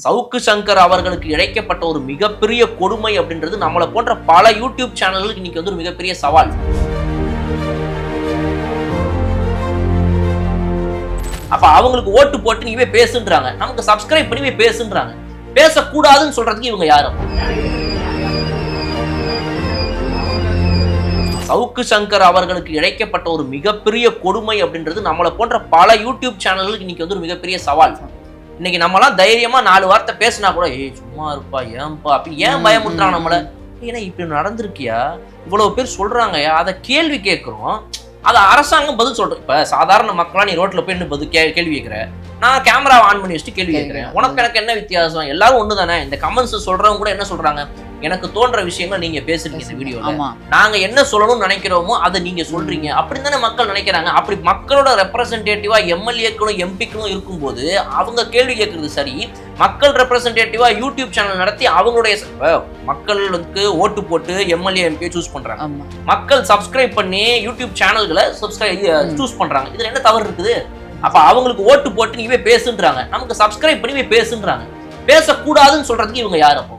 சவுக்கு சங்கர் அவர்களுக்கு இழைக்கப்பட்ட ஒரு மிகப்பெரிய கொடுமை அப்படின்றது நம்மளை போன்ற பல யூடியூப் சேனல்களுக்கு இன்னைக்கு வந்து ஒரு மிகப்பெரிய சவால். அப்ப அவங்களுக்கு ஓட்டு போட்டு நீவே பேசுன்றாங்க, நமக்கு சப்ஸ்கிரைப் பண்ணி பேசுன்றாங்க. பேசக்கூடாதுன்னு சொல்றதுக்கு இவங்க யாரும்? சவுக்கு சங்கர் அவர்களுக்கு இழைக்கப்பட்ட ஒரு மிகப்பெரிய கொடுமை அப்படின்றது நம்மளை போன்ற பல யூடியூப் சேனல்களுக்கு இன்னைக்கு வந்து ஒரு மிகப்பெரிய சவால். இன்னைக்கு நம்மலாம் தைரியமா 4 வார்த்தை பேசினா கூட சும்மா இருப்பா, ஏன்பா அப்படி ஏன் பயமுறுத்துறாங்க நம்மள? ஏன்னா இப்படி நடந்திருக்கியா, இவ்வளவு பேர் சொல்றாங்க, அதை கேள்வி கேட்கிறோம், அதை அரசாங்கம் பதில் சொல்றோம். இப்ப சாதாரண மக்களா நீ ரோட்ல போய் பதில் கேள்வி கேட்கிற, நான் கேமரா ஆன் பண்ணி வச்சுட்டு கேள்வி கேட்கிறேன். உனக்கு எனக்கு என்ன வித்தியாசம்? எல்லாரும் ஒண்ணு தானே. இந்த கமெண்ட்ஸ் சொல்றவங்க கூட என்ன சொல்றாங்க, எனக்கு தோன்ற விஷயங்கள் நீங்க பேசுறீங்க இந்த வீடியோல, நாங்க என்ன சொல்லணும்னு நினைக்கிறோமோ அதை நீங்க சொல்றீங்க அப்படின்னு தானே மக்கள் நினைக்கிறாங்க. அப்படி மக்களோட ரெப்ரசன்டேட்டிவா எம்எல்ஏக்களும் எம்பிக்களும் இருக்கும்போது அவங்க கேள்வி கேட்கறது சரி, மக்கள் ரெப்ரசன்டேட்டிவா யூடியூப் சேனல் நடத்தி அவங்களுடைய மக்களுக்கு ஓட்டு போட்டு எம்எல்ஏ எம்பியை சூஸ் பண்றாங்க, மக்கள் சப்ஸ்கிரைப் பண்ணி யூடியூப் சேனல்களை சூஸ் பண்றாங்க. இதுல என்ன தவறு இருக்குது? அப்ப அவங்களுக்கு ஓட்டு போட்டு நீவே பேசுன்றாங்க, நமக்கு சப்ஸ்கிரைப் பண்ணி பேசுன்றாங்க. பேசக்கூடாதுன்னு சொல்றதுக்கு இவங்க யாரு? அப்போ